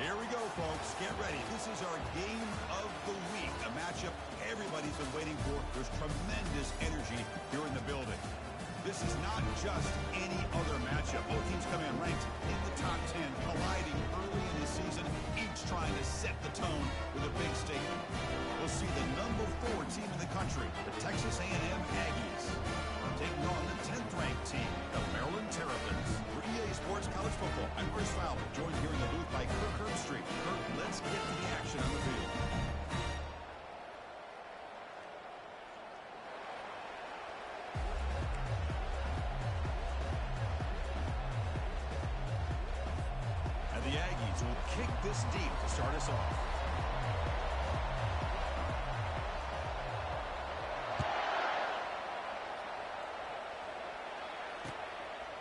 Here we go, folks. Get ready. This is our game of the week, a matchup everybody's been waiting for. There's tremendous energy here in the building. This is not just any other matchup. Both teams come in ranked in the top 10, colliding early in the season, each trying to set the tone with a big statement. We'll see the number 4 team in the country, the Texas A&M Aggies, taking on the 10th-ranked team, the Maryland Terrapins. For EA Sports College Football, I'm Chris Fowler, joined here in the booth by Kirk Herbstreit. Kirk, let's get to the action on the field. And the Aggies will kick this deep to start us off.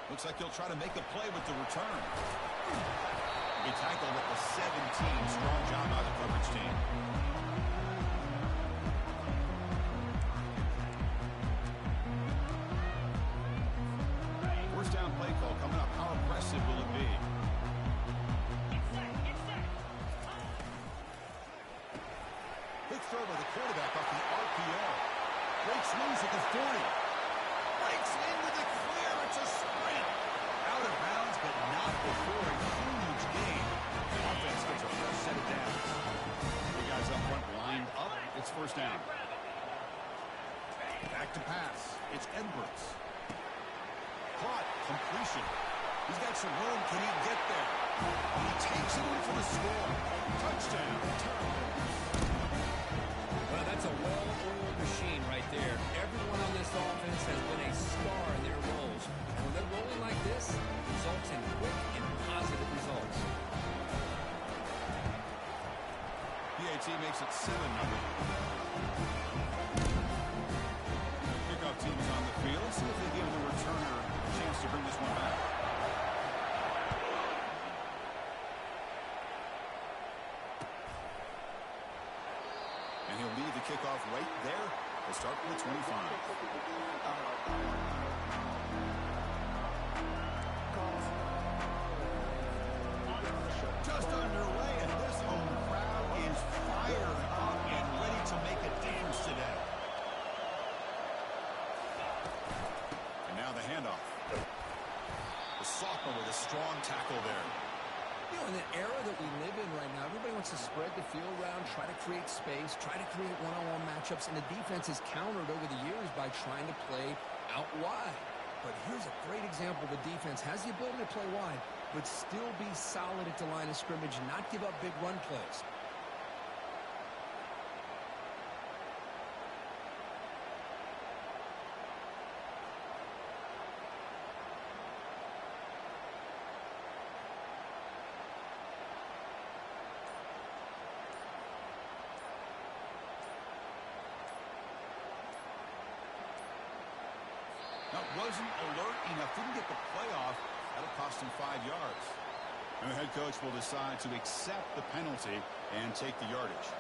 Looks like he'll try to make a play with the return. He tackled at the 17. Strong job by the coverage team. First down play call coming up. How aggressive will it be? Quick throw by the quarterback off the RPO. Breaks loose at the 40. Breaks into the clear. It's a sprint. Out of bounds, but not before a huge gain. The offense gets a fresh set of downs. The guys up front lined up. It's first down. Back to pass. It's Edwards. Caught. Completion. He's got some room. Can he get there? And he takes it in for the score. Touchdown. Well, that's a well-oiled machine right there. Everyone on this offense has been a star in their roles. And when they're rolling like this, it results in quick and positive results. PAT makes it 7-0. Kickoff team is on the field. Let's see if they give the returner a chance to bring this one back. And he'll lead the kickoff right there. We'll start with the 25. Just underway, and this home crowd is fired up and ready to make a dance today. And now the handoff. The sophomore with a strong tackle there. You know, in the era that we live in right now, everybody wants to spread the field around, try to create space, try to create one-on-one matchups, and the defense has countered over the years by trying to play out wide. But here's a great example. The defense has the ability to play wide, but still be solid at the line of scrimmage and not give up big run plays. That wasn't alert enough. Didn't get the play off. That'll cost him 5 yards. And the head coach will decide to accept the penalty and take the yardage.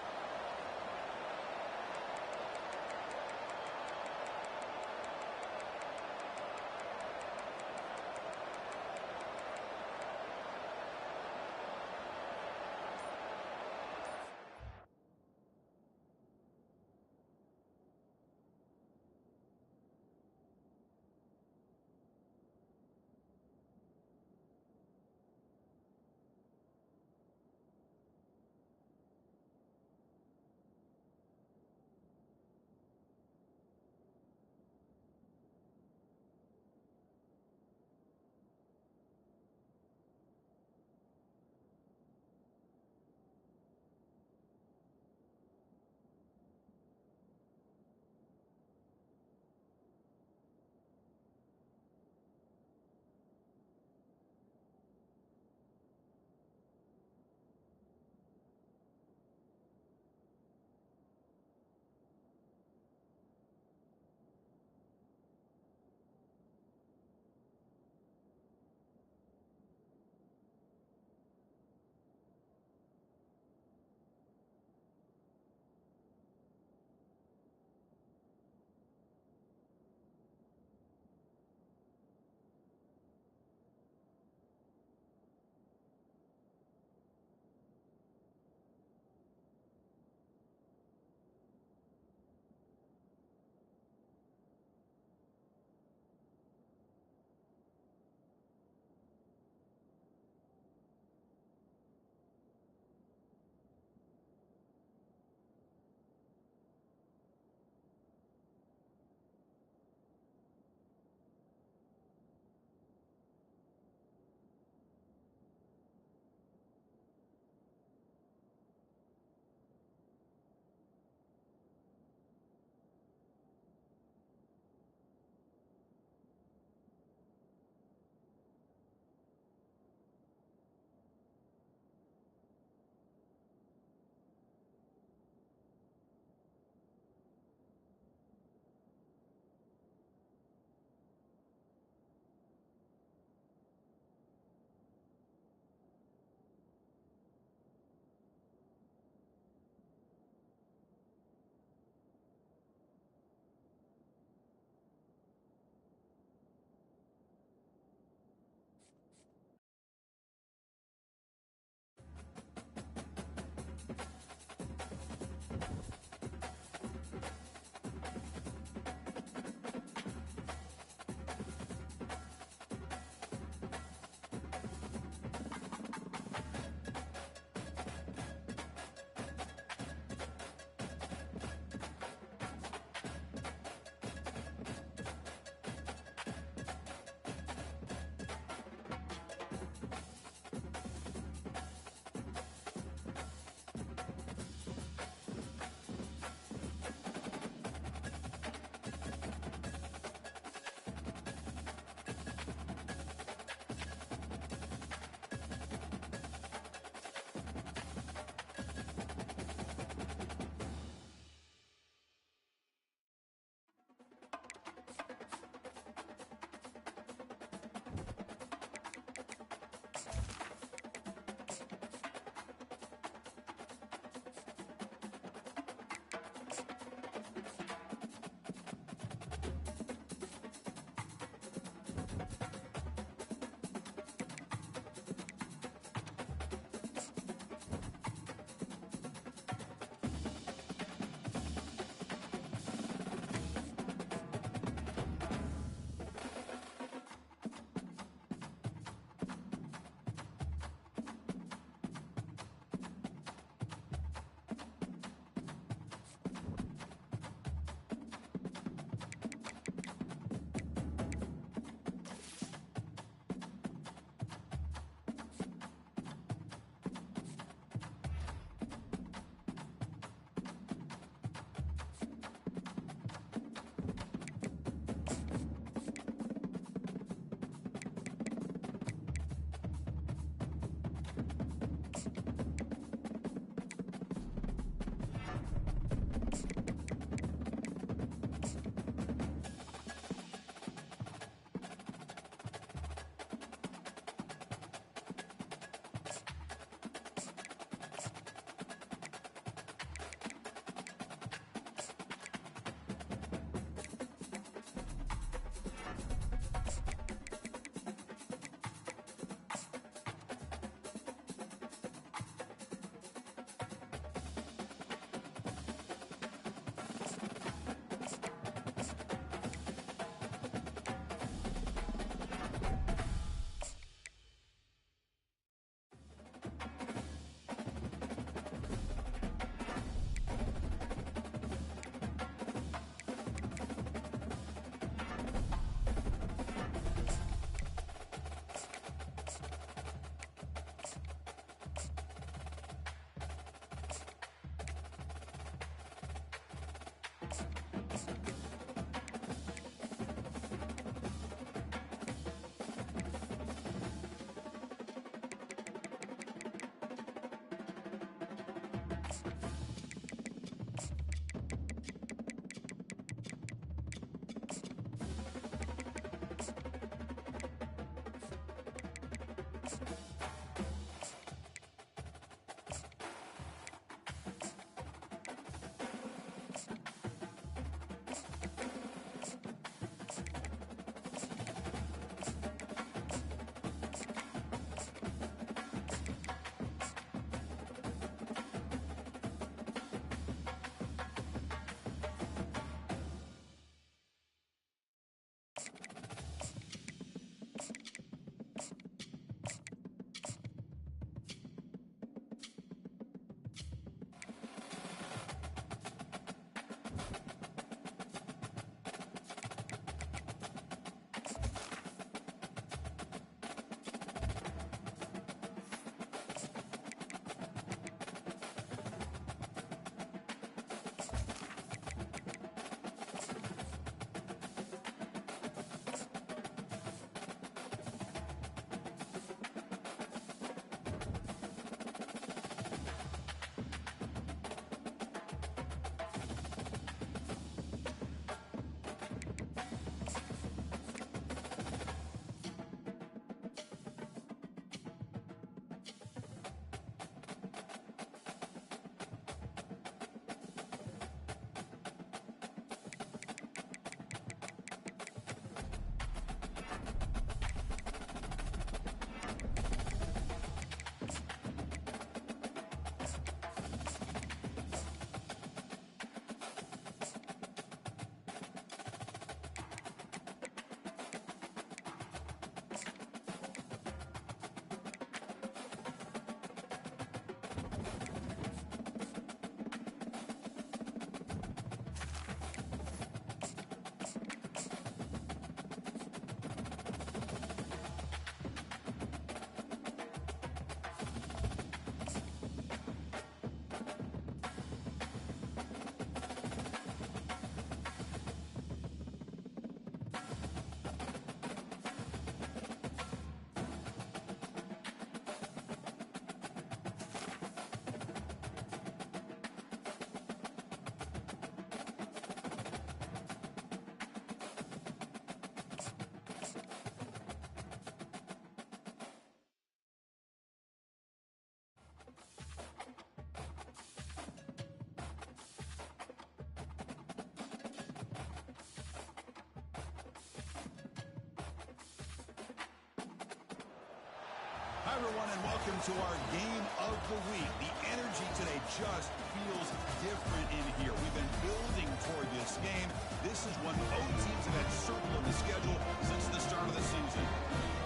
Hi, everyone, and welcome to our game of the week. The energy today just feels different in here. We've been building toward this game. This is one both teams have had circled the schedule since the start of the season.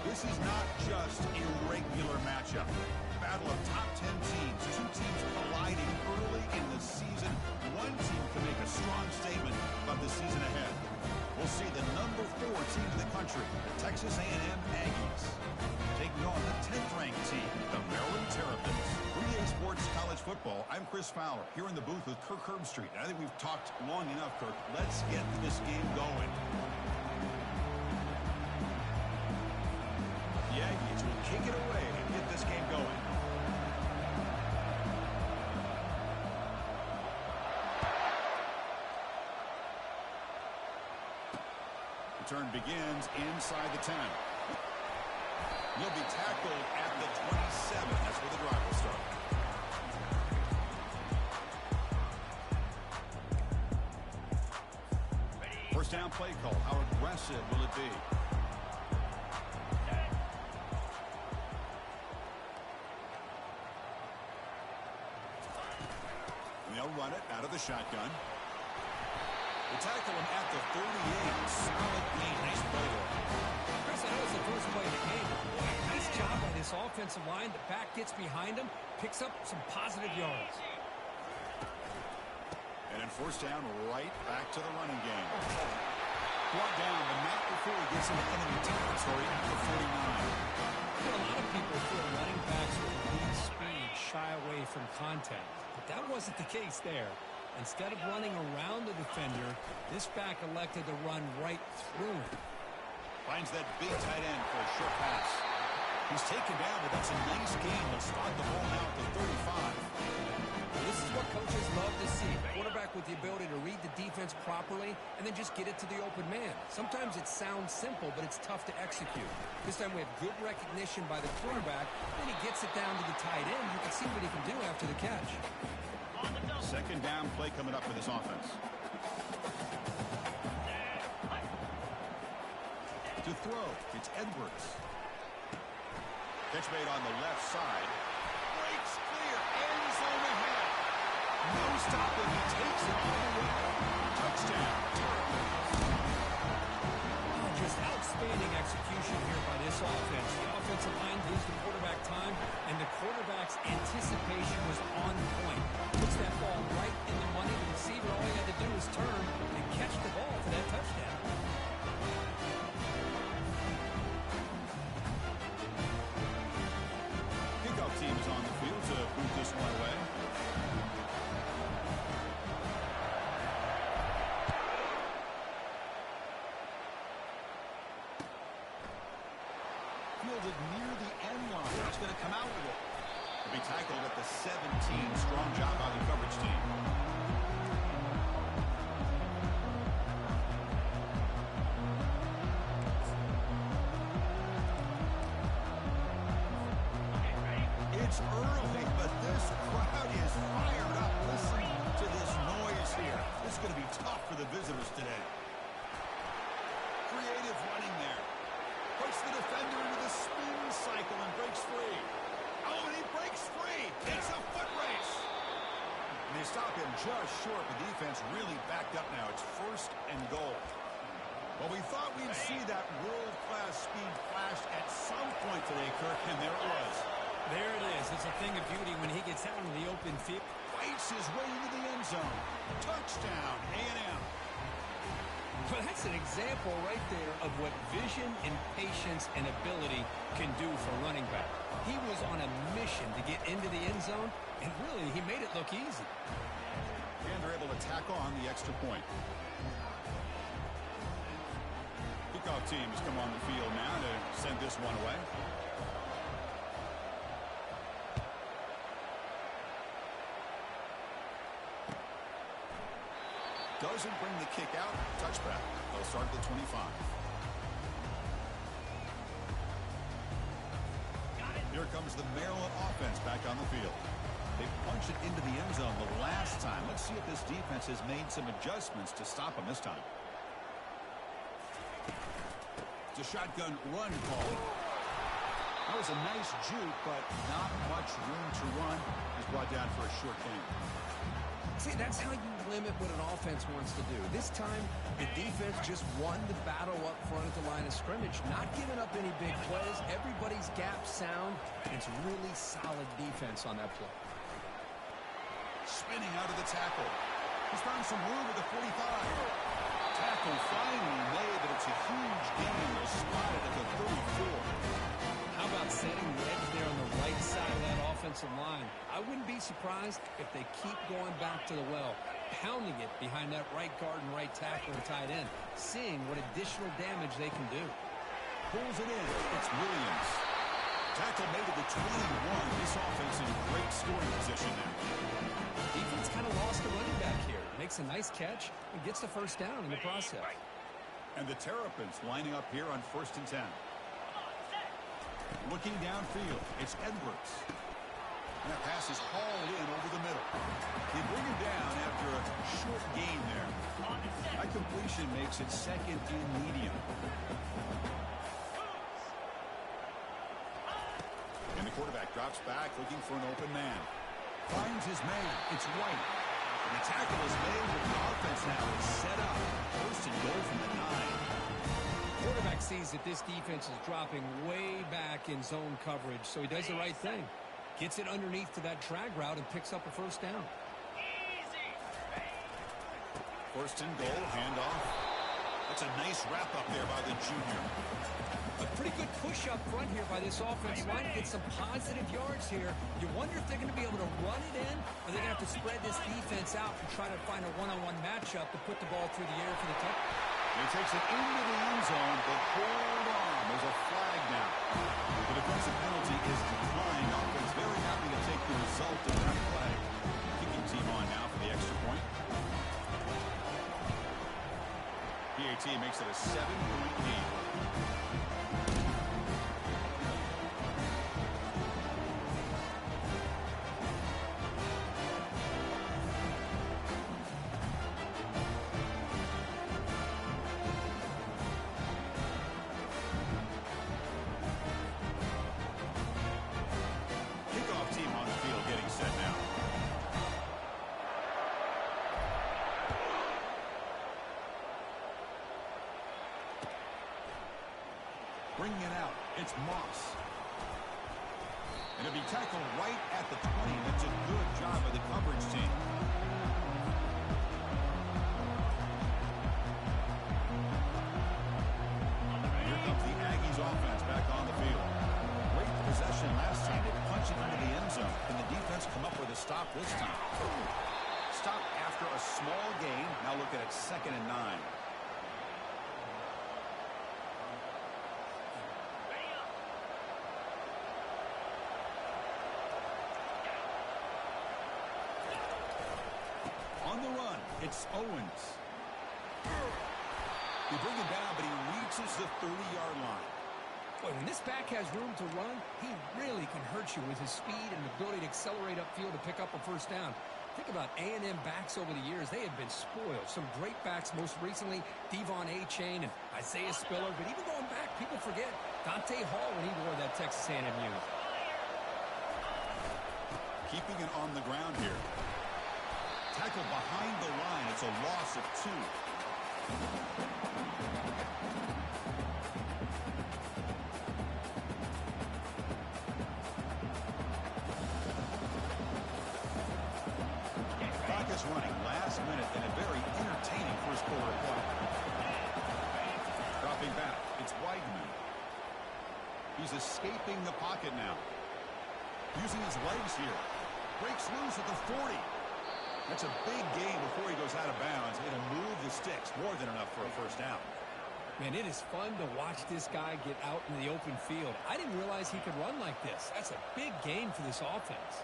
This is not just a regular matchup. Battle of top 10 teams. Two teams colliding early in the season. One team can make a strong statement about the season ahead. We'll see the number 4 team in the country, the Texas A&M Aggies, taking on the 10th-ranked team, the Maryland Terrapins. 3A Sports College Football, I'm Chris Fowler, here in the booth with Kirk Herbstreit. I think we've talked long enough, Kirk. Let's get this game going. The Aggies will kick it away and get this game going. Return begins inside the 10. He'll be tackled at the 27. That's where the drive will start. First down play call. How aggressive will it be? They'll run it out of the shotgun. They tackle him at the 38. Solid gain. Nice play there. Chris, I know it's the first play of the game, but boy, nice job by this offensive line. The back gets behind him, picks up some positive yards. And then first down, right back to the running game. Brought down, but not before he gets into enemy territory at the 49. A lot of people feel running backs with elite speed shy away from contact, but that wasn't the case there. Instead of running around the defender, this back elected to run right through him. Finds that big tight end for a short pass. He's taken down, but that's a nice gain. They'll start the ball now at the 35. This is what coaches love to see. Quarterback with the ability to read the defense properly and then just get it to the open man. Sometimes it sounds simple, but it's tough to execute. This time we have good recognition by the quarterback. Then he gets it down to the tight end. You can see what he can do after the catch. Second down play coming up for this offense. To throw, it's Edwards. Catch made on the left side. Breaks clear. End zone ahead. No stopping. He takes it all the way. Touchdown. Just outstanding execution here by this offense. The offensive line gives the quarterback time, and the quarterback's anticipation was on point. Puts that ball right in the money. The receiver, all he had to do was turn and catch the ball for that touchdown. Kickoff team is on the field to boot this one away. Fielded near the end line. It's going to come out with it. He'll be tackled at the 17. Strong job by the coverage team. It's early, but this crowd is fired up. Listen to this noise here. This is going to be tough for the visitors today. Creative running there. Puts the defender into the spin cycle and breaks free. Oh, and he breaks free. It's a foot race. And they stop him just short. The defense really backed up now. It's first and goal. Well, we thought we'd see that world-class speed flash at some point today, Kirk, and there it was. There it is. It's a thing of beauty when he gets out in the open field. Fights his way into the end zone. Touchdown, A&M. Well, that's an example right there of what vision and patience and ability can do for a running back. He was on a mission to get into the end zone, and really, he made it look easy. And they're able to tack on the extra point. Kickoff team has come on the field now to send this one away. Doesn't bring the kick out. Touchback. They'll start at the 25. Here comes the Maryland offense back on the field. They punched it into the end zone the last time. Let's see if this defense has made some adjustments to stop them this time. It's a shotgun run call. That was a nice juke, but not much room to run. He's brought down for a short gain. See, that's how you limit what an offense wants to do. This time, the defense just won the battle up front at the line of scrimmage, not giving up any big plays. Everybody's gap sound. It's really solid defense on that play. Spinning out of the tackle. He's found some room at the 45. Tackle finally made, but it's a huge gain. They'll spot it at the 34. How about setting the edge there on the right side of that offensive line? I wouldn't be surprised if they keep going back to the well, pounding it behind that right guard and right tackle and tight end, seeing what additional damage they can do. Pulls it in. It's Williams. Tackle made at the 21. This offense in great scoring position now. Defense kind of lost a running back here. Makes a nice catch and gets the first down in the process. And the Terrapins lining up here on 1st and 10. Looking downfield, it's Edwards. And that pass is hauled in over the middle. They bring him down after a short gain there. That completion makes it second and medium. And the quarterback drops back looking for an open man. Finds his man. It's White. And the tackle is made with the offense now. It's set up. 1st and goal from the 9. Quarterback sees that this defense is dropping way back in zone coverage, so he does the right thing. Gets it underneath to that drag route and picks up a first down. 1st and goal, handoff. That's a nice wrap up there by the junior. A pretty good push up front here by this offense line to get some positive yards here. You wonder if they're going to be able to run it in, or they're going to have to spread this defense out and try to find a one-on-one matchup to put the ball through the air for the touchdown. He takes it into the end zone, but hold on. There's a flag now. The defensive penalty is declined. Offense very happy to take the result of that play. Kicking team on now for the extra point. PAT makes it a 7-point lead. Bringing it out, it's Moss. And it'll be tackled right at the 20. That's a good job by the coverage team. And here comes the Aggies offense back on the field. Great possession last time. They punch it into the end zone. Can the defense come up with a stop this time? Stop after a small gain. Now look at it, 2nd and 9. On the run, it's Owens. They bring him down, but he reaches the 30-yard line. Boy, when this back has room to run, he really can hurt you with his speed and ability to accelerate upfield to pick up a first down. Think about A&M backs over the years. They have been spoiled. Some great backs, most recently Devon A-Chain and Isaiah Spiller. But even going back, people forget Dante Hall when he wore that Texas A&M uniform. Keeping it on the ground here. Tackle behind the line. It's a loss of 2. Clock is running. Last minute in a very entertaining first quarter of play. Dropping back. It's Weidman. He's escaping the pocket now. Using his legs here. Breaks loose at the 40. That's a big gain before he goes out of bounds. It'll move the sticks. More than enough for a first down. Man, it is fun to watch this guy get out in the open field. I didn't realize he could run like this. That's a big gain for this offense.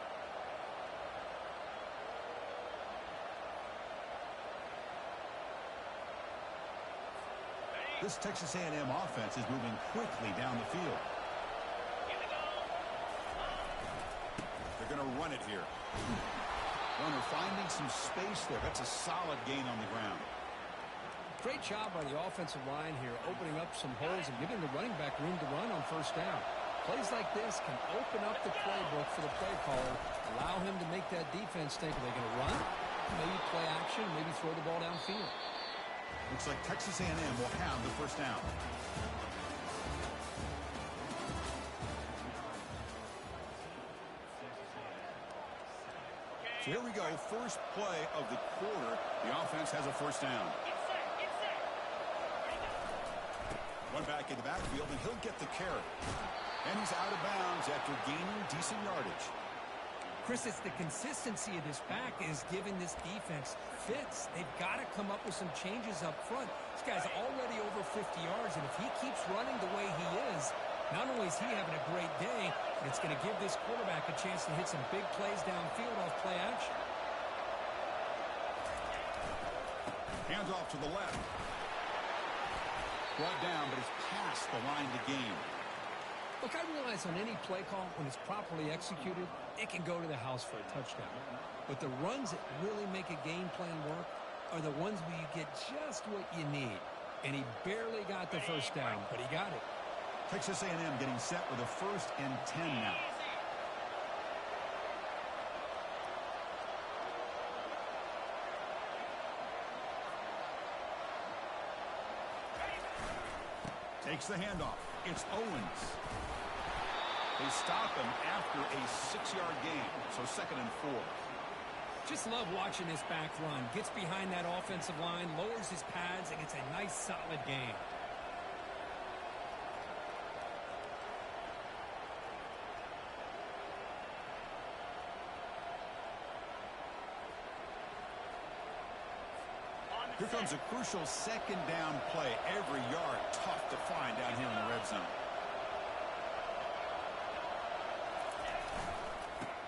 This Texas A&M offense is moving quickly down the field. They're going to run it here. Runner finding some space there. That's a solid gain on the ground. Great job by the offensive line here, opening up some holes and giving the running back room to run on first down. Plays like this can open up the playbook for the play caller, allow him to make that defense think, are they going to run? Maybe play action, maybe throw the ball downfield. Looks like Texas A&M will have the first down. So here we go, first play of the quarter. The offense has a first down. One back in the backfield, and he'll get the carry. And he's out of bounds after gaining decent yardage. Chris, it's the consistency of this back is giving this defense fits. They've got to come up with some changes up front. This guy's already over 50 yards, and if he keeps running the way he is, not only is he having a great day, but it's going to give this quarterback a chance to hit some big plays downfield off play action. Hands off to the left. Brought down, but it's past the line to gain. Look, I realize on any play call, when it's properly executed, it can go to the house for a touchdown. But the runs that really make a game plan work are the ones where you get just what you need. And he barely got the first down, but he got it. Texas A&M getting set with a 1st and 10 now. Takes the handoff. It's Owens. They stop him after a 6-yard gain, so 2nd and 4. Just love watching this back run. Gets behind that offensive line, lowers his pads, and gets a nice solid gain. Here comes a crucial second down play. Every yard tough to find down here in the red zone.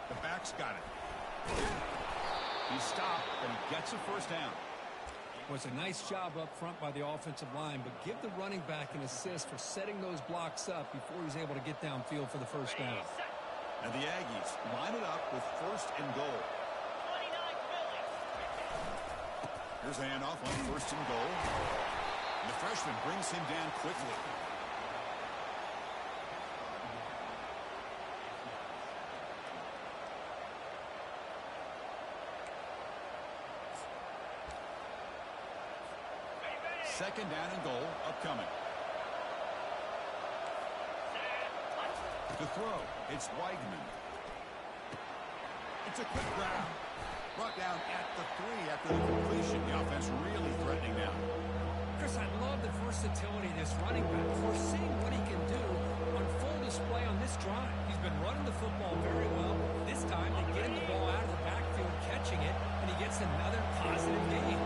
The back's got it. He stopped, but he gets a first down. Was a nice job up front by the offensive line, but give the running back an assist for setting those blocks up before he's able to get downfield for the first down. And the Aggies line it up with first and goal. Here's the handoff on first and goal. And the freshman brings him down quickly. Second down and goal upcoming. To throw, it's Weigman. It's a quick grab. Brought down at the 3 after the completion. The offense really threatening now. Chris, I love the versatility of this running back. We're seeing what he can do on full display on this drive. He's been running the football very well. This time they get him the ball out of the backfield, catching it, and he gets another positive gain.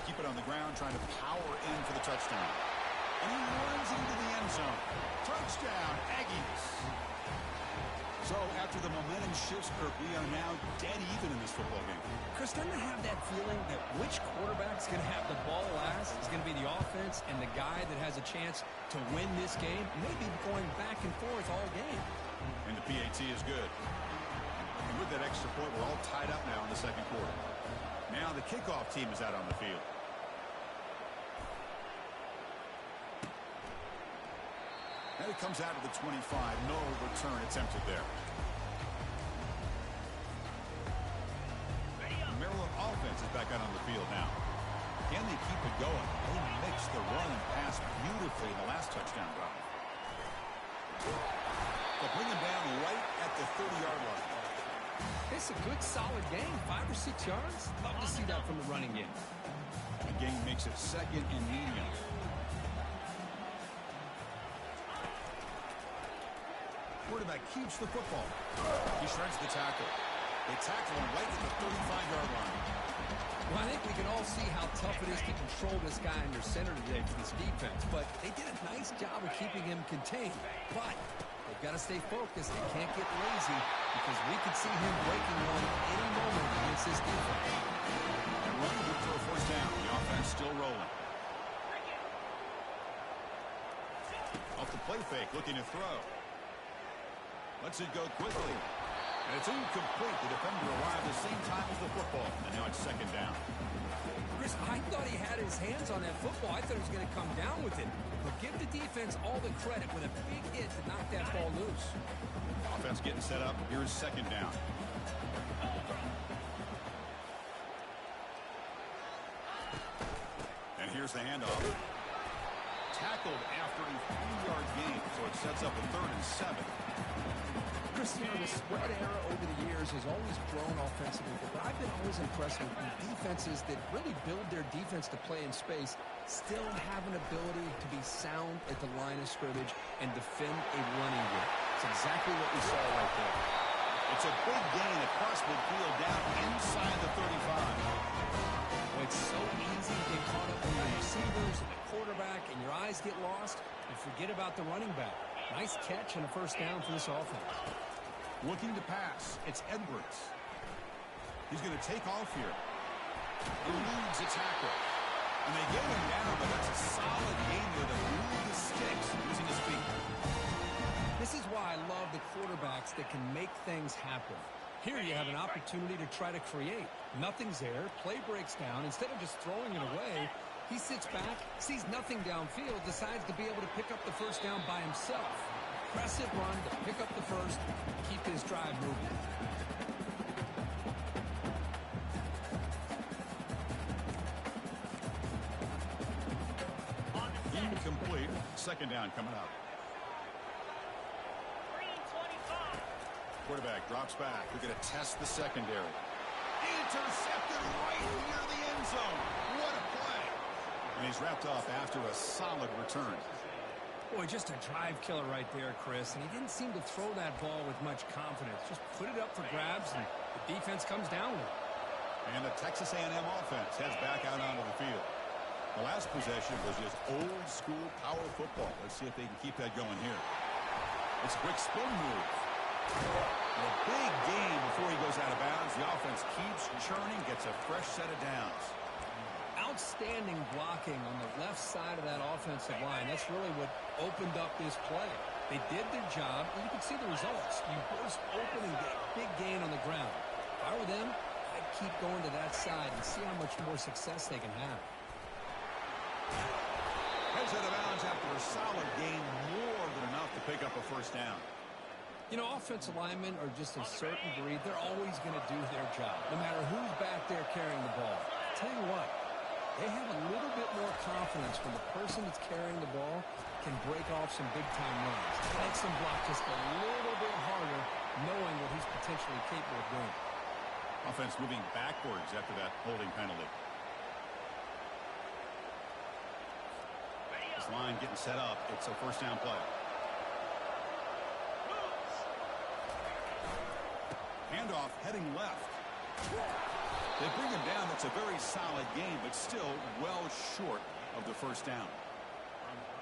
Keep it on the ground, trying to power in for the touchdown. And he runs into the end zone. Touchdown, Aggies. So after the momentum shifts, Kirk, we are now dead even in this football game. Chris, doesn't I have that feeling that which quarterback's going to have the ball last is going to be the offense, and the guy that has a chance to win this game may be going back and forth all game. And the PAT is good. And with that extra point, we're all tied up now in the second quarter. Now the kickoff team is out on the field. And it comes out of the 25. No return attempted there. The Maryland offense is back out on the field now. Can they keep it going? They mixed the run and pass beautifully in the last touchdown drive. They'll bring him down right at the 30-yard line. It's a good, solid game. 5 or 6 yards. Love to see that from the running game. The game makes it second and medium. Quarterback keeps the football. He shreds the tackle. They tackle him right at the 35-yard line. Well, I think we can all see how tough it is to control this guy under center today for this defense, but they did a nice job of keeping him contained. But they've got to stay focused. They can't get lazy because we could see him breaking one any moment against this defense. And running good for a first down. The offense still rolling. Off the play fake, looking to throw. Lets it go quickly. And it's incomplete. The defender arrived at the same time as the football. And now it's second down. Chris, I thought he had his hands on that football. I thought he was going to come down with it. But give the defense all the credit with a big hit to knock that ball loose. Offense getting set up. Here's second down. And here's the handoff. Tackled after a 3-yard gain, so it sets up a 3rd and 7. Chris, you know, the spread era over the years has always grown offensively, but I've been always impressed with defenses that really build their defense to play in space, still have an ability to be sound at the line of scrimmage and defend a running game. It's exactly what we saw right there. It's a big gain across midfield down inside the 35. Well, it's so easy to get caught up in the receivers and the quarterback, and your eyes get lost, and forget about the running back. Nice catch and a first down for this offense. Looking to pass. It's Edwards. He's going to take off here. Eludes a tackle. And they get him down, but that's a solid game there to move the sticks using his feet. This is why I love the quarterbacks that can make things happen. Here you have an opportunity to try to create. Nothing's there. Play breaks down. Instead of just throwing it away, he sits back, sees nothing downfield, decides to be able to pick up the first down by himself. Impressive run to pick up the first, keep his drive moving. Incomplete. Second down coming up. Quarterback drops back. We're going to test the secondary. Intercepted right near the end zone. What a play. And he's wrapped off after a solid return. Boy, just a drive killer right there, Chris. And he didn't seem to throw that ball with much confidence. Just put it up for grabs, and the defense comes down with it. And the Texas A&M offense heads back out onto the field. The last possession was just old-school power football. Let's see if they can keep that going here. It's a quick spin move. And a big gain before he goes out of bounds. The offense keeps churning, gets a fresh set of downs. Outstanding blocking on the left side of that offensive line. That's really what opened up this play. They did their job, and you can see the results. You burst open and get a big gain on the ground. If I were them, I'd keep going to that side and see how much more success they can have. Heads out of bounds after a solid gain, more than enough to pick up a first down. You know, offensive linemen are just a certain breed. They're always going to do their job, no matter who's back there carrying the ball. I'll tell you what, they have a little bit more confidence when the person that's carrying the ball can break off some big-time runs. Makes them block just a little bit harder, knowing what he's potentially capable of doing. Offense moving backwards after that holding penalty. This line getting set up. It's a first down play. Handoff heading left. They bring him down. That's a very solid game, but still well short of the first down.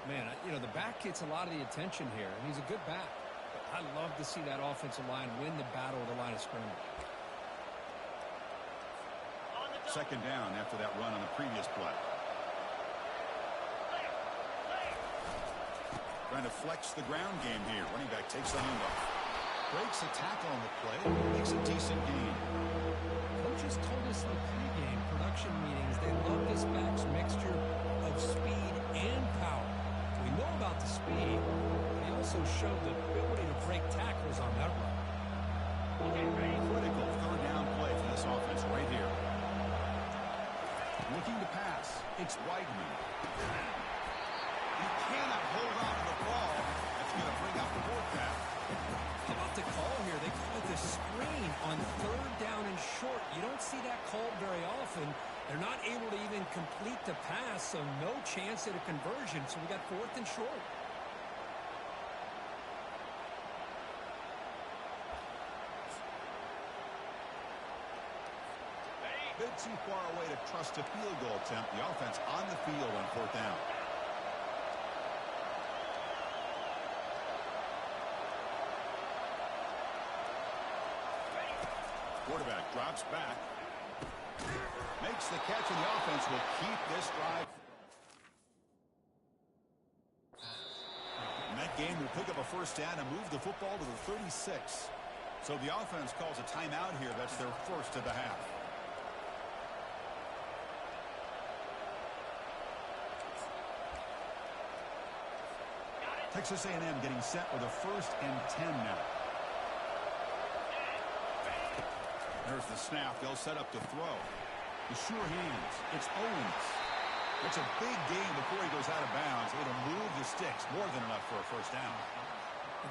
Man, you know, the back gets a lot of the attention here, and he's a good back. But I love to see that offensive line win the battle of the line of scrimmage. Second down after that run on the previous play. Trying to flex the ground game here. Running back takes the handoff. Breaks a tackle on the play. Makes a decent gain. Coaches told us in the pregame production meetings they love this back's mixture of speed and power. We know about the speed, but he also showed the ability to break tackles on that run. Critical third down play for this offense right here. Looking to pass. It's Weidman. He cannot hold on to the ball. That's going to bring up the warpath. How about the call here? They call it the screen on third down and short. You don't see that called very often. They're not able to even complete the pass, so no chance at a conversion. So we got fourth and short. Bit too far away to trust a field goal attempt. The offense on the field on fourth down. Quarterback drops back. Makes the catch, and the offense will keep this drive. And that game will pick up a first down and move the football to the 36. So the offense calls a timeout here. That's their first of the half. Texas A&M getting set with a 1st and 10 now. There's the snap. They'll set up to throw. The sure hands. It's Owens. It's a big gain before he goes out of bounds. It'll move the sticks. More than enough for a first down.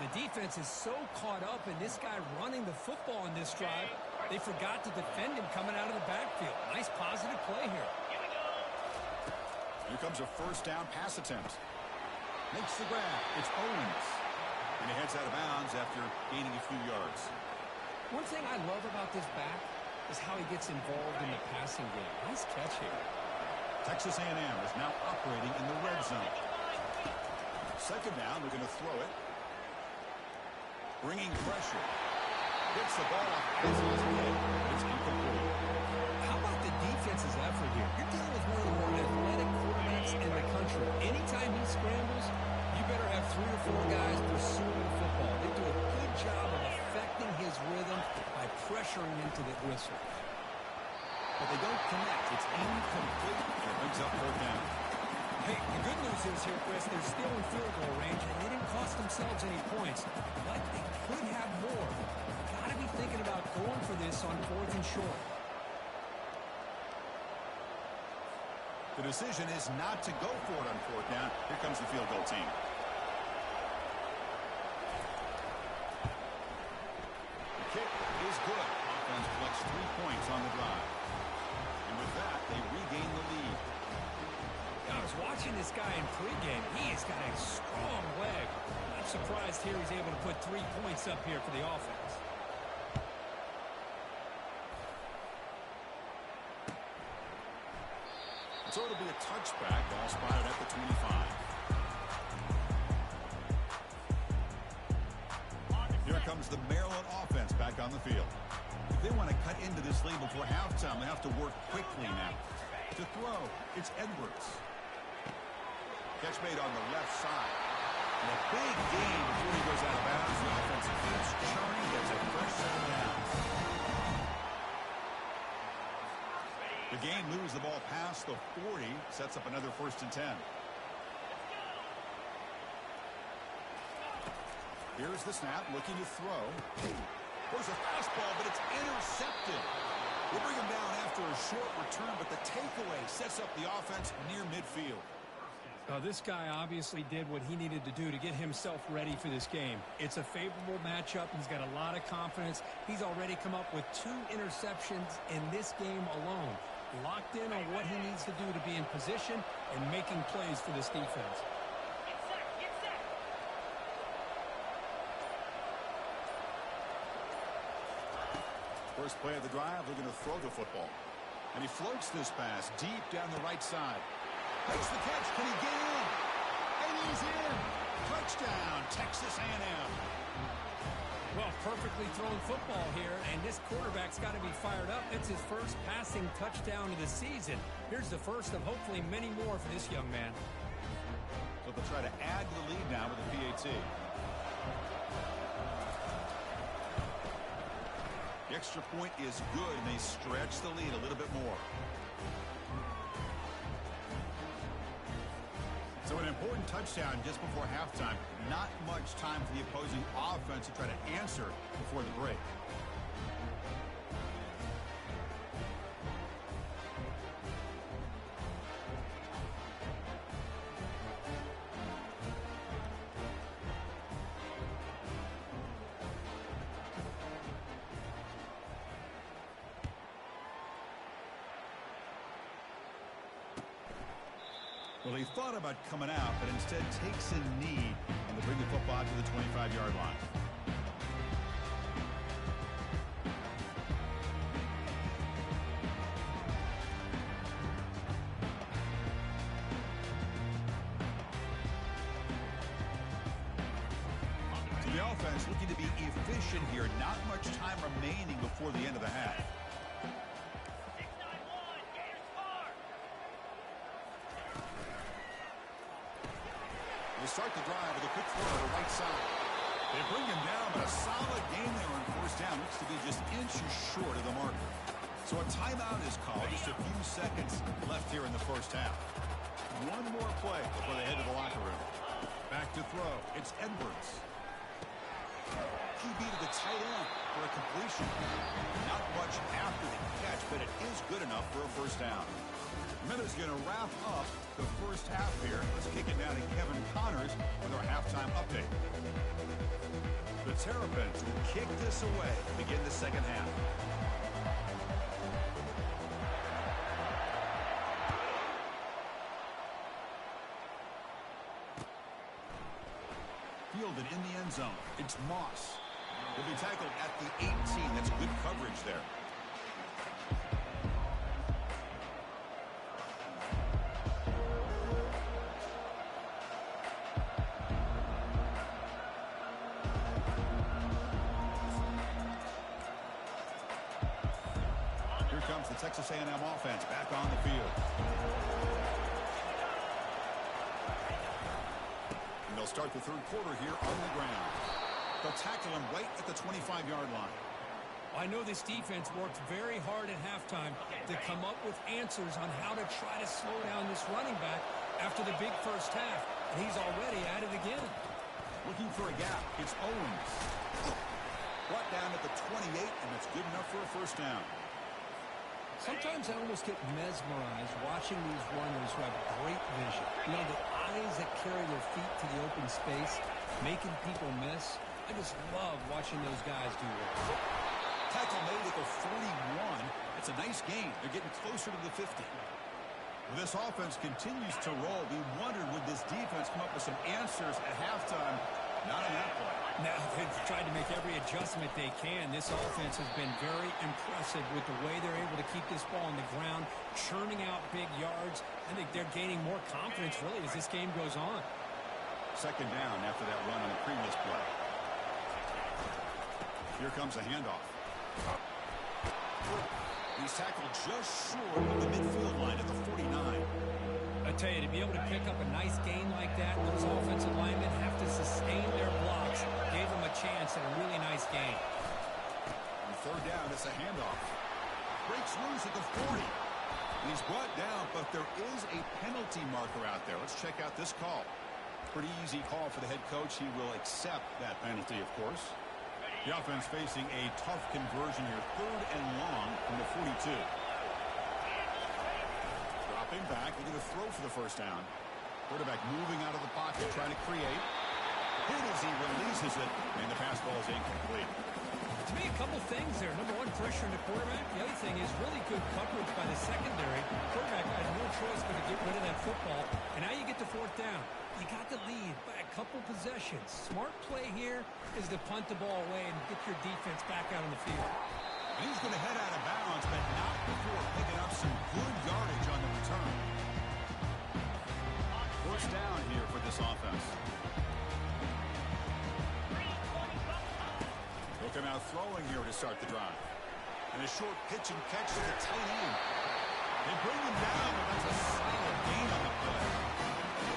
The defense is so caught up in this guy running the football in this drive, they forgot to defend him coming out of the backfield. Nice positive play here. Here comes a first down pass attempt. Makes the grab. It's Owens. And he heads out of bounds after gaining a few yards. One thing I love about this back is how he gets involved in the passing game. Nice catch here. Texas A&M is now operating in the red zone. Second down, they're going to throw it. Bringing pressure. Gets the ball off. It's incomplete. How about the defense's effort here? You're dealing with one of the more athletic quarterbacks in the country. Anytime he scrambles, you better have 3 or 4 guys pursuing the football. They do a good job of affecting his rhythm by pressuring into the whistle. But they don't connect. It's incomplete. And it brings up fourth down. Hey, the good news is here, Chris, they're still in field goal range, and they didn't cost themselves any points. But they could have more. Got to be thinking about going for this on 4th and short. The decision is not to go for it on fourth down. Here comes the field goal team. The kick is good. Offense collects 3 points on the drive. And with that, they regain the lead. I was watching this guy in pregame. He has got a strong leg. I'm surprised here he's able to put 3 points up here for the offense. looks back. Ball spotted at the 25. Here comes the Maryland offense back on the field. If they want to cut into this lead before halftime, they have to work quickly now. To throw, it's Edwards. Catch made on the left side. And a big gain before he goes out of bounds. The offense keeps churning, gets a fresh set of downs. The gain moves the ball past the 40, sets up another 1st and 10. Here's the snap, looking to throw. There's a fastball, but it's intercepted. They bring him down after a short return, but the takeaway sets up the offense near midfield. This guy obviously did what he needed to do to get himself ready for this game. It's a favorable matchup. He's got a lot of confidence. He's already come up with 2 interceptions in this game alone. Locked in on what he needs to do to be in position and making plays for this defense. First play of the drive, they're going to throw the football. And he floats this pass deep down the right side. Makes the catch. Can he get in? And he's in. Touchdown, Texas A&M. Well, perfectly thrown football here, and this quarterback's got to be fired up. It's his first passing touchdown of the season. Here's the first of hopefully many more for this young man. So they'll try to add to the lead now with the PAT. The extra point is good, and they stretch the lead a little bit more. So an important touchdown just before halftime. Not much time for the opposing offense to try to answer before the break. Well, he thought about coming out, but instead takes a knee, and they bring the football to the 25-yard line. So the offense looking to be efficient here. Not much time remaining before the end of the half. They start the drive with a quick throw to the right side. They bring him down, but a solid game there on 4th down. Looks to be just inches short of the marker. So a timeout is called. Just a few seconds left here in the 1st half. One more play before they head to the locker room. Back to throw. It's Edwards. QB to the tight end for a completion. Not much after the catch, but it is good enough for a 1st down. Minutes going to wrap up the 1st half here. Let's kick it down to Kevin Connors with our halftime update. The Terrapins will kick this away to begin the 2nd half. Fielded in the end zone. It's Moss. Will be tackled at the 18. That's good coverage there. Comes the Texas A&M offense back on the field. And they'll start the 3rd quarter here on the ground. They'll tackle him right at the 25-yard line. I know this defense worked very hard at halftime to come up with answers on how to try to slow down this running back after the big 1st half. And he's already at it again. Looking for a gap. It's Owens. Brought down at the 28, and that's good enough for a 1st down. Sometimes I almost get mesmerized watching these runners who have great vision. You know, the eyes that carry their feet to the open space, making people miss. I just love watching those guys do work. Tackle made at the 41. It's a nice gain. They're getting closer to the 50. Well, this offense continues to roll. We wondered, would this defense come up with some answers at halftime? Not on that play. Now they've tried to make every adjustment they can. This offense has been very impressive with the way they're able to keep this ball on the ground, churning out big yards. I think they're gaining more confidence, really, as this game goes on. Second down after that run on the previous play. Here comes a handoff. He's tackled just short of the midfield line at the 49. I tell you, to be able to pick up a nice gain like that, those offensive linemen have to sustain their blocks. Gave them a chance at a really nice gain. On third down, it's a handoff. Breaks loose at the 40. And he's brought down, but there is a penalty marker out there. Let's check out this call. Pretty easy call for the head coach. He will accept that penalty, of course. The offense facing a tough conversion here. Third and long from the 42. Dropping back. They're going to throw for the first down. Quarterback moving out of the pocket, trying to create. Hit as he releases it, and the pass ball is incomplete. To me, a couple things there. Number one, pressure on the quarterback. The other thing is really good coverage by the secondary. Quarterback had no choice but to get rid of that football. And now you get the fourth down. You got the lead by a couple possessions. Smart play here is to punt the ball away and get your defense back out on the field. And he's going to head out of bounds, but not before picking up some good yardage on the return. First down here for this offense. They'll come out throwing here to start the drive. And a short pitch and catch to the tight end. They bring him down, but that's a solid gain on the play.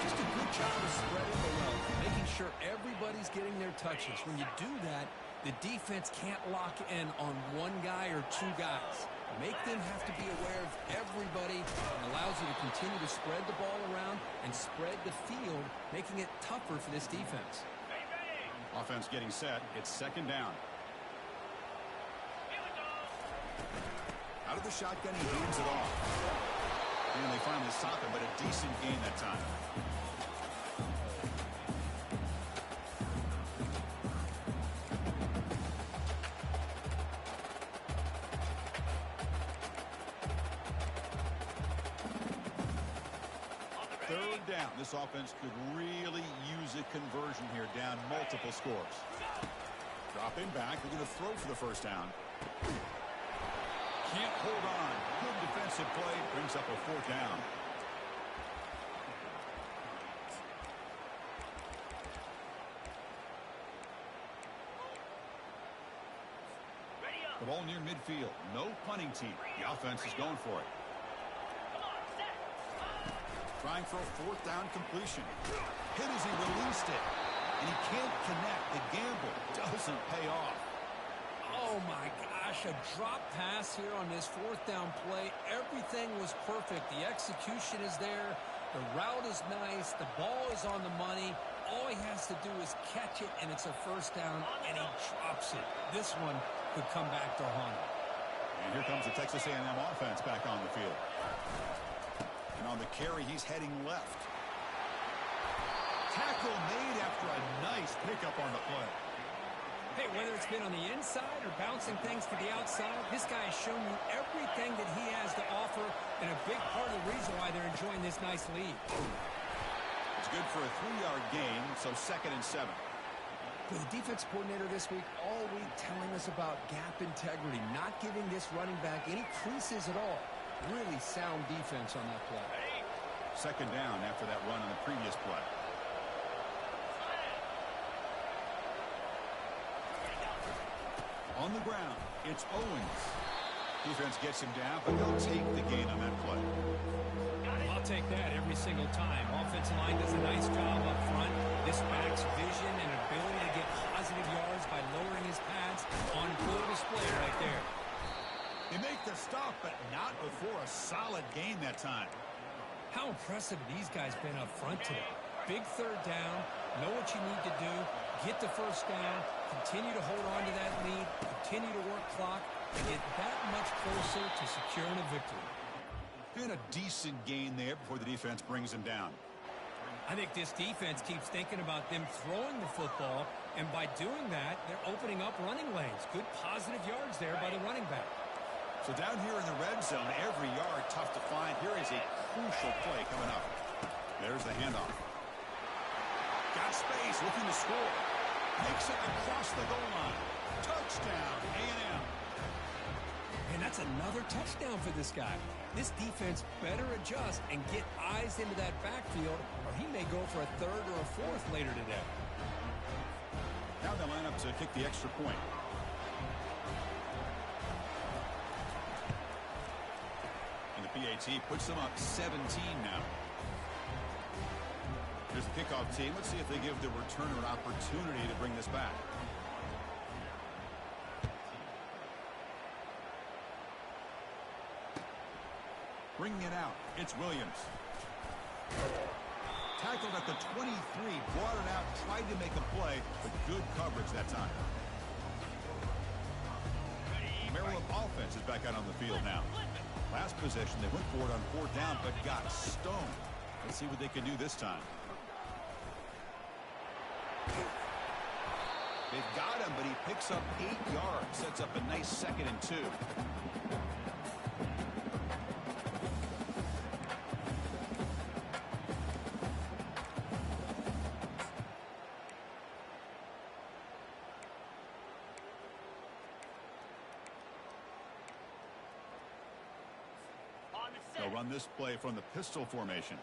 Just a good job of spreading the wealth, making sure everybody's getting their touches. When you do that, the defense can't lock in on one guy or two guys. Make them have to be aware of everybody, and allows you to continue to spread the ball around and spread the field, making it tougher for this defense. Offense getting set. It's second down. Out of the shotgun, he hands it off. And they finally stop him, but a decent gain that time. Third down. This offense could really use a conversion here, down multiple scores. Dropping back. They're going to throw for the first down. Can't hold on. Good defensive play. Brings up a fourth down. The ball near midfield. No punting team. The offense is going for it. Trying for a fourth down completion. Hit as he released it. And he can't connect. The gamble doesn't pay off. Oh, my gosh, a drop pass here on this fourth down play. Everything was perfect. The execution is there. The route is nice. The ball is on the money. All he has to do is catch it, and it's a first down, and he drops it. This one could come back to haunt him. And here comes the Texas A&M offense back on the field. And on the carry, he's heading left. Tackle made after a nice pickup on the play. Hey, whether it's been on the inside or bouncing things to the outside, this guy has shown you everything that he has to offer, and a big part of the reason why they're enjoying this nice lead. It's good for a 3-yard gain, so second and 7. With the defense coordinator this week, all week telling us about gap integrity, not giving this running back any creases at all. Really sound defense on that play. Second down after that run on the previous play. On the ground, it's Owens. Defense gets him down, but they'll take the gain on that play. I'll take that every single time. Offensive line does a nice job up front. This back's vision and ability to get positive yards by lowering his pads on full display right there. They make the stop, but not before a solid gain that time. How impressive these guys been up front today. Big third down, know what you need to do, get the first down, continue to hold on to that lead, continue to work clock, and get that much closer to securing a victory. Been a decent gain there before the defense brings him down. I think this defense keeps thinking about them throwing the football, and by doing that, they're opening up running lanes. Good positive yards there by the running back. So down here in the red zone, every yard tough to find. Here is a crucial play coming up. There's the handoff. Got space, looking to score. Makes it across the goal line. Touchdown, A&M. And that's another touchdown for this guy. This defense better adjust and get eyes into that backfield, or he may go for a third or a fourth later today. Now they line up to kick the extra point. And the PAT puts them up 17 now. Here's the kickoff team. Let's see if they give the returner an opportunity to bring this back. Bringing it out, it's Williams. Tackled at the 23, brought it out, tried to make a play, but good coverage that time. Maryland offense is back out on the field now. Last possession, they went for it on 4th down, but got stoned. Let's see what they can do this time. They've got him, but he picks up 8 yards, sets up a nice 2nd and 2. They'll run this play from the pistol formation.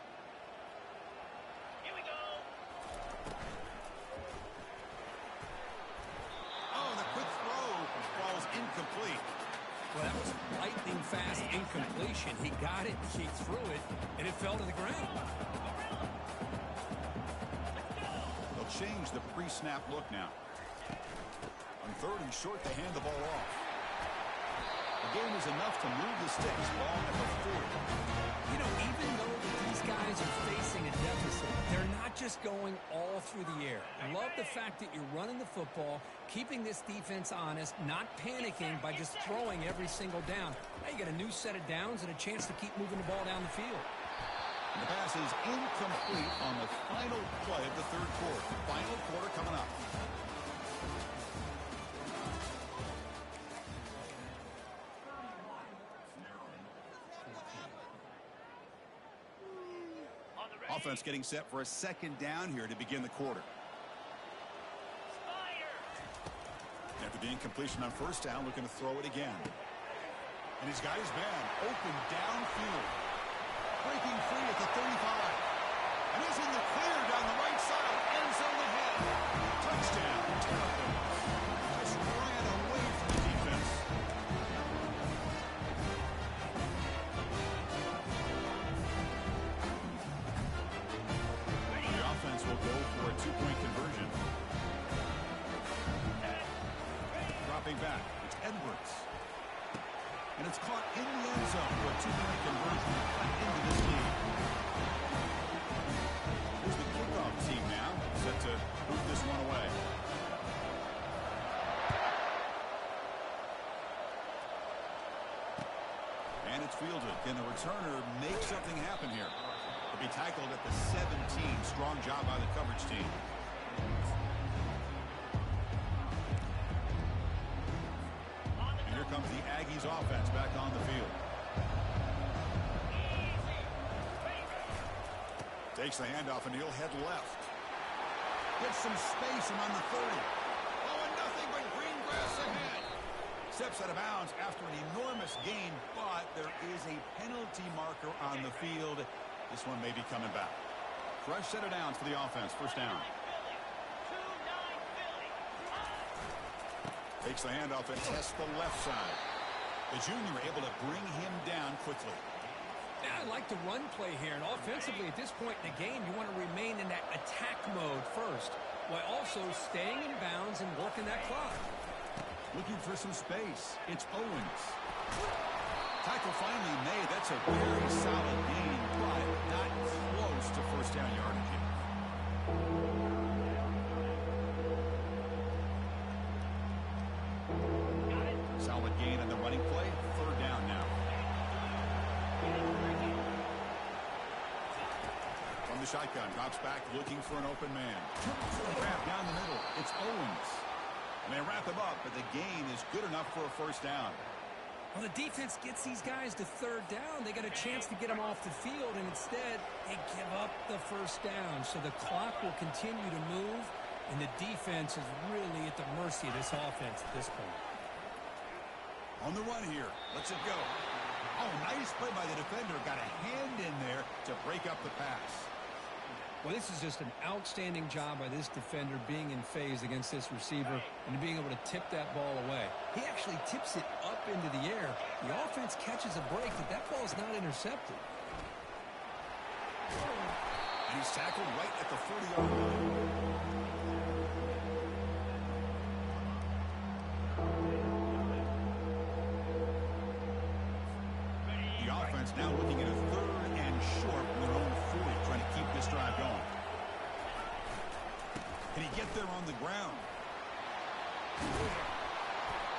Here we go. Oh, the quick throw falls incomplete. Well, that was lightning fast incompletion. He got it, he threw it, and it fell to the ground. They'll change the pre-snap look now. On 3rd and short, they hand the ball off. The game is enough to move the sticks. Ball at the 40. You know, even though these guys are facing a deficit, they're not just going all through the air. I love the fact that you're running the football, keeping this defense honest, not panicking by just throwing every single down. Now you got a new set of downs and a chance to keep moving the ball down the field. And the pass is incomplete on the final play of the 3rd quarter. Final quarter coming up. Offense getting set for a 2nd down here to begin the quarter. After the incompletion on 1st down, looking to throw it again. And he's got his man open downfield. Breaking free at the 35. And he's in the clear down the right side. End zone ahead. Touchdown. Terrapin. Just ran away from the defense. Will go for a 2-point conversion. Dropping back, it's Edwards. And it's caught in the end zone for a 2-point conversion to cut into this lead. Here's the kickoff team now, set to move this one away. And it's fielded. Can the returner make something happen here? To be tackled at the 17. Strong job by the coverage team. And here comes the Aggies offense back on the field. Takes the handoff and he'll head left. Gets some space and on the 30. Oh, and nothing but green grass ahead. Steps out of bounds after an enormous gain, but there is a penalty marker on the field. This one may be coming back. Fresh set of downs for the offense. 1st down. Takes the handoff and tests the left side. The junior able to bring him down quickly. Yeah, I like the run play here. And offensively, at this point in the game, you want to remain in that attack mode first, while also staying in bounds and working that clock. Looking for some space. It's Owens. Tackle finally made. That's a very solid gain, but not close to 1st down yardage yet. Solid gain on the running play. 3rd down now. From the shotgun, drops back looking for an open man. Grab down the middle. It's Owens. And they wrap him up, but the gain is good enough for a 1st down. Well, the defense gets these guys to 3rd down. They got a chance to get them off the field, and instead they give up the 1st down. So the clock will continue to move, And the defense is really at the mercy of this offense at this point. On the run here. Lets it go. Oh, nice play by the defender. Got a hand in there to break up the pass. Well, this is just an outstanding job by this defender being in phase against this receiver and being able to tip that ball away. He actually tips it up into the air. The offense catches a break that ball is not intercepted. And he's tackled right at the 40-yard line. The offense now looking at a 3rd and short from their own 40, trying to keep this drive going. Can he get there on the ground?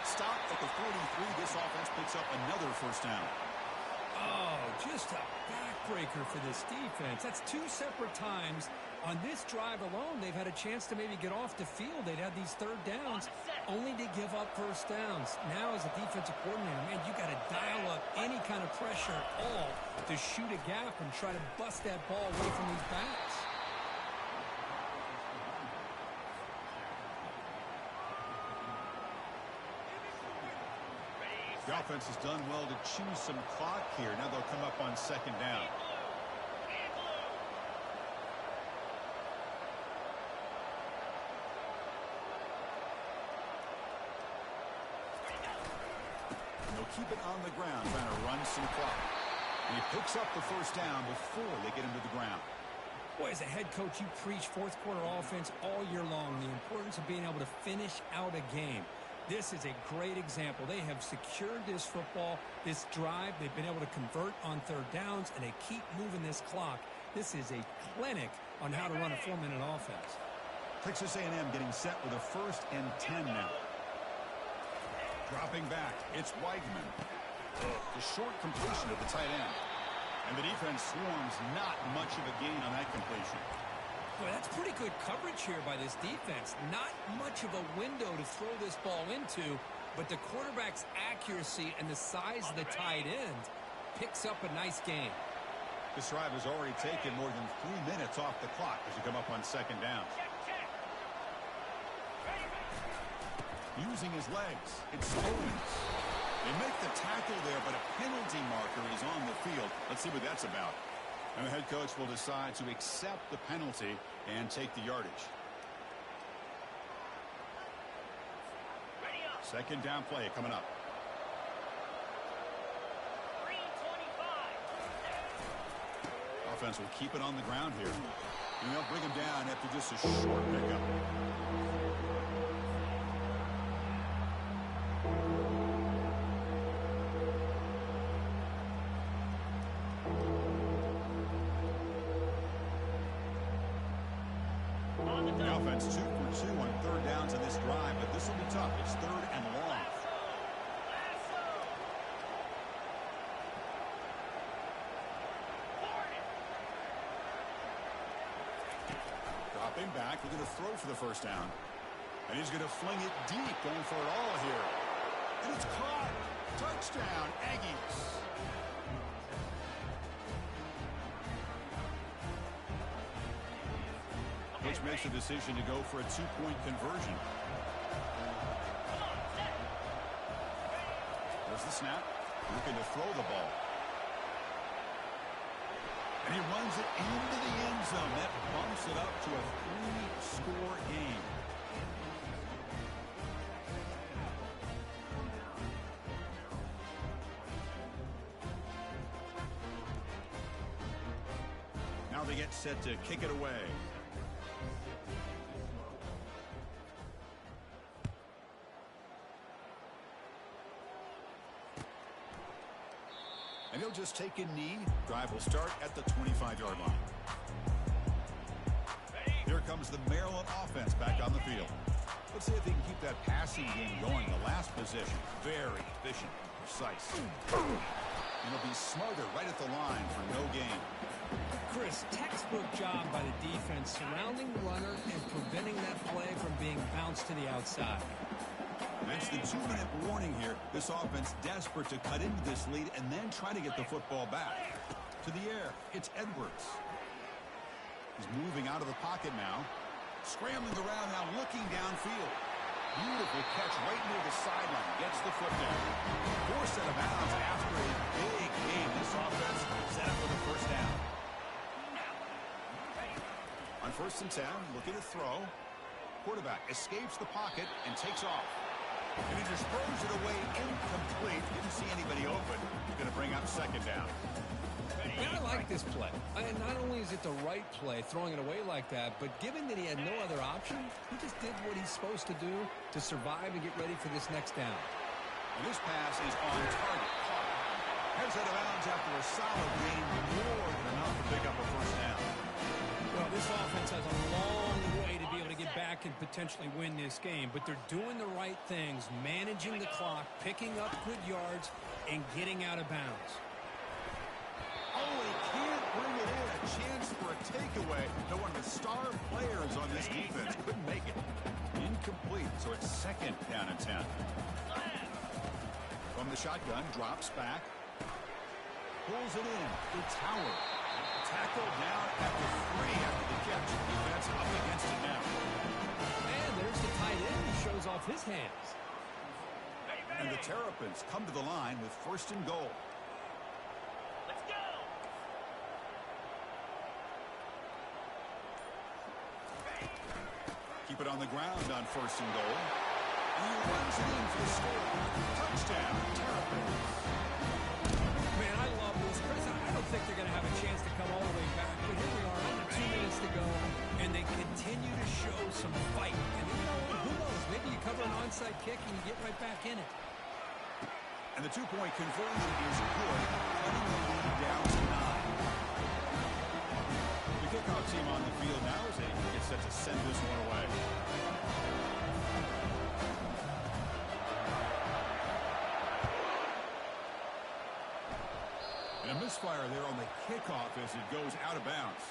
Stop at the 43. This offense picks up another first down. Oh, just a backbreaker for this defense. That's 2 separate times. On this drive alone, they've had a chance to maybe get off the field. They'd had these 3rd downs, only to give up first downs. Now, as a defensive coordinator, man, you got to dial up any kind of pressure at all to shoot a gap and try to bust that ball away from these backs. The offense has done well to choose some clock here. Now they'll come up on 2nd down. And they'll keep it on the ground, trying to run some clock. And he picks up the first down before they get him to the ground. Boy, as a head coach, you preach 4th quarter offense all year long. The importance of being able to finish out a game. This is a great example. They have secured this football, this drive. They've been able to convert on 3rd downs, and they keep moving this clock. This is a clinic on how to run a 4-minute offense. Texas A&M getting set with a 1st and 10 now. Dropping back, it's Weigman. The short completion of the tight end. And the defense swarms, not much of a gain on that completion. Boy, that's pretty good coverage here by this defense. Not much of a window to throw this ball into, but the quarterback's accuracy and the size of the tight end picks up a nice game. This drive has already taken more than 3 minutes off the clock as you come up on 2nd down. Using his legs, it's Owens. They make the tackle there, but a penalty marker is on the field. Let's see what that's about. And the head coach will decide to accept the penalty and take the yardage. 2nd down play coming up. 3:25. Offense will keep it on the ground here. And they'll bring him down after just a short pickup. The offense 2 for 2 on 3rd downs in this drive, but this will be tough. It's 3rd and long. Dropping back, they're going to throw for the first down. And he's going to fling it deep, going for it all here. And it's caught. Touchdown, Aggies. Coach makes a decision to go for a 2-point conversion. There's the snap. Looking to throw the ball. And he runs it into the end zone. That bumps it up to a 3-score game. Now they get set to kick it away. And he'll just take a knee. Drive will start at the 25-yard line. Here comes the Maryland offense back on the field. Let's see if they can keep that passing game going. The last possession, very efficient, precise. And it'll be smothered right at the line for no gain. Chris, textbook job by the defense surrounding the runner and preventing that play from being bounced to the outside. That's the 2-minute warning here. This offense desperate to cut into this lead and then try to get the football back. To the air, it's Edwards. He's moving out of the pocket now. Scrambling around now, looking downfield. Beautiful catch right near the sideline. Gets the foot down. Forced out of bounds after a big game. This offense set up for the first down. On 1st and 10, looking to throw. Quarterback escapes the pocket and takes off. And he just throws it away incomplete. Didn't see anybody open. He's going to bring up 2nd down. Man, I like this play. And not only is it the right play, throwing it away like that, but given that he had no other option, he just did what he's supposed to do to survive and get ready for this next down. And this pass is on target. Heads out of bounds after a solid gain, more than enough to pick up a first down. Well, this offense has a long way to be able to get back and potentially win this game, but they're doing the right things, managing the clock, picking up good yards, and getting out of bounds. Oh, he can't bring it in. A chance for a takeaway. No, one of the star players on this defense couldn't make it. Incomplete, so it's 2nd down and 10. From the shotgun, drops back. Pulls it in. It's Howard. Tackled down at the 3 after the catch. Defense up against it now. And there's the tight end who shows off his hands. And the Terrapins come to the line with 1st and goal. Let's go! Keep it on the ground on 1st and goal. And he runs it in for the score. Touchdown, Terrapins. Man, I love this. Chris, I don't think they're going to have a chance to come all the way back, but here we are, under 2 minutes to go, and they continue to show some fight. And you know, who knows, maybe you cover an onside kick and you get right back in it. And the 2-point conversion is good, cutting the lead down to 9. The kickoff team on the field now as they get set to send this one away. And a misfire there on the kickoff as it goes out of bounds.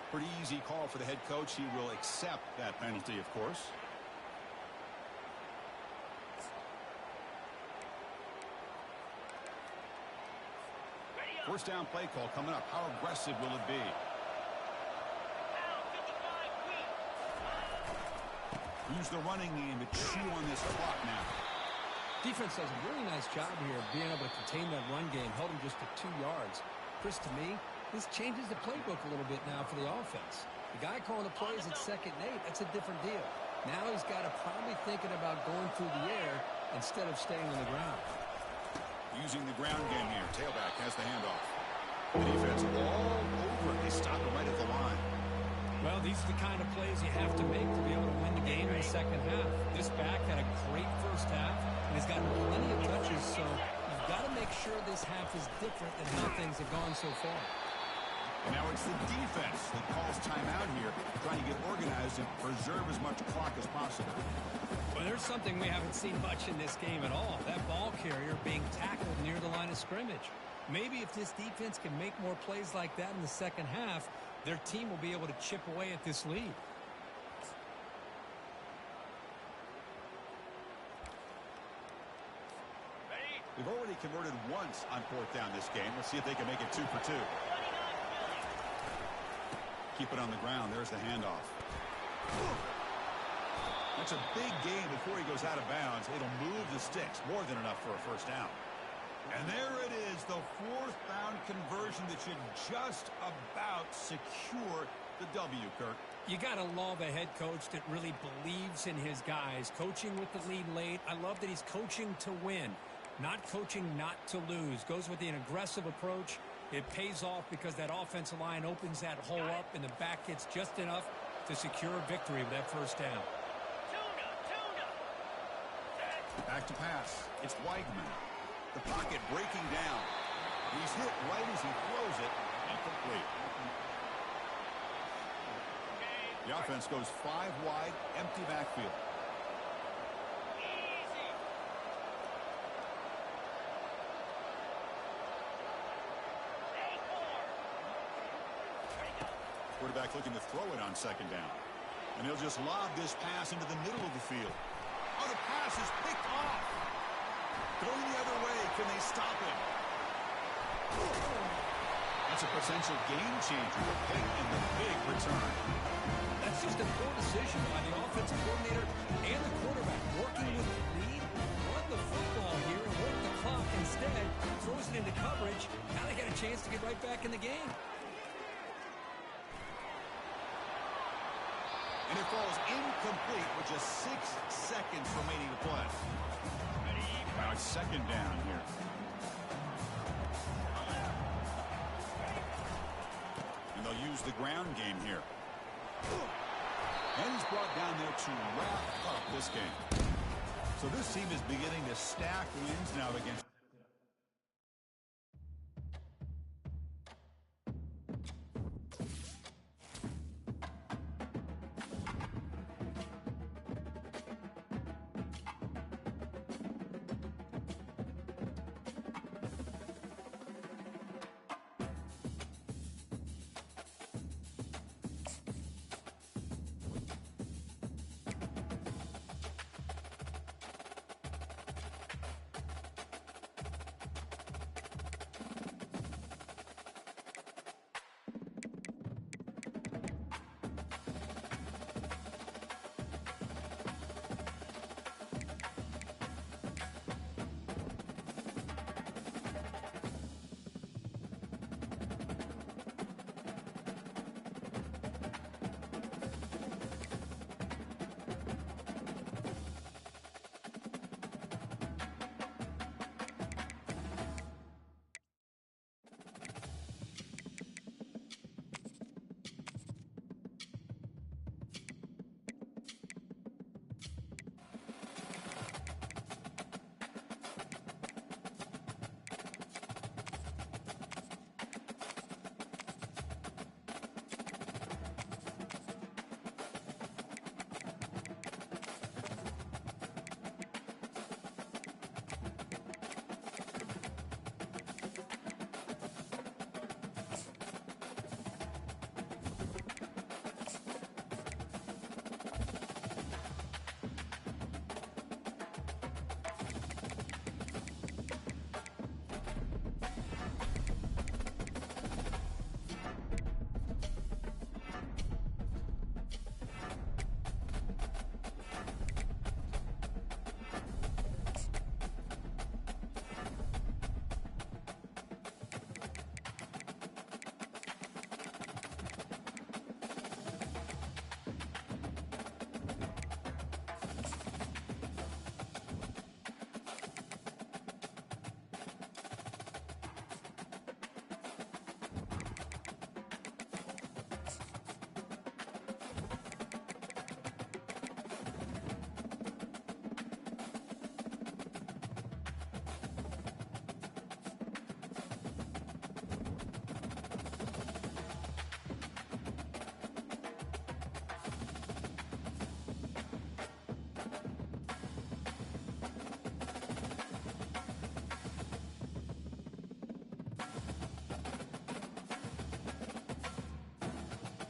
Pretty easy call for the head coach. He will accept that penalty, of course. First down play call coming up. How aggressive will it be? Use the running game to chew on this clock now. Defense does a really nice job here of being able to contain that run game, held him just to 2 yards. Chris, to me, this changes the playbook a little bit now for the offense. The guy calling the plays at 2nd and 8, that's a different deal. Now he's got to probably thinking about going through the air instead of staying on the ground. Using the ground game here. Tailback has the handoff. The defense all over. They stop it right at the line. Well, these are the kind of plays you have to make to be able to win the game in the 2nd half. This back had a great first half and has gotten plenty of touches, so you've got to make sure this half is different than how things have gone so far. And now it's the defense that calls timeout here, trying to get organized and preserve as much clock as possible. Well, there's something we haven't seen much in this game at all. That ball carrier being tackled near the line of scrimmage. Maybe if this defense can make more plays like that in the 2nd half, their team will be able to chip away at this lead. They've already converted once on 4th down this game. Let's see if they can make it 2 for 2. Keep it on the ground. There's the handoff. That's a big gain before he goes out of bounds. It'll move the sticks. More than enough for a first down. And there it is, the 4th down conversion that should just about secure the W, Kirk. You got to love a head coach that really believes in his guys. Coaching with the lead late. I love that he's coaching to win, not coaching not to lose. Goes with an aggressive approach. It pays off because that offensive line opens that hole up and the back gets just enough to secure a victory with that first down. Back to pass. It's Weidman. The pocket breaking down. He's hit right as he throws it. Incomplete. The offense goes 5 wide, empty backfield. Quarterback looking to throw it on 2nd down. And he'll just lob this pass into the middle of the field. Oh, the pass is picked off. Going the other way. Can they stop him? That's a potential game changer. The pick and the big return. That's just a poor decision by the offensive coordinator and the quarterback. Working with the lead, run the football here and work the clock instead. Throws it into coverage. Now they got a chance to get right back in the game. And it falls incomplete with just 6 seconds remaining to play. Now it's second down here. And they'll use the ground game here. And he's brought down there to wrap up this game. So this team is beginning to stack wins now against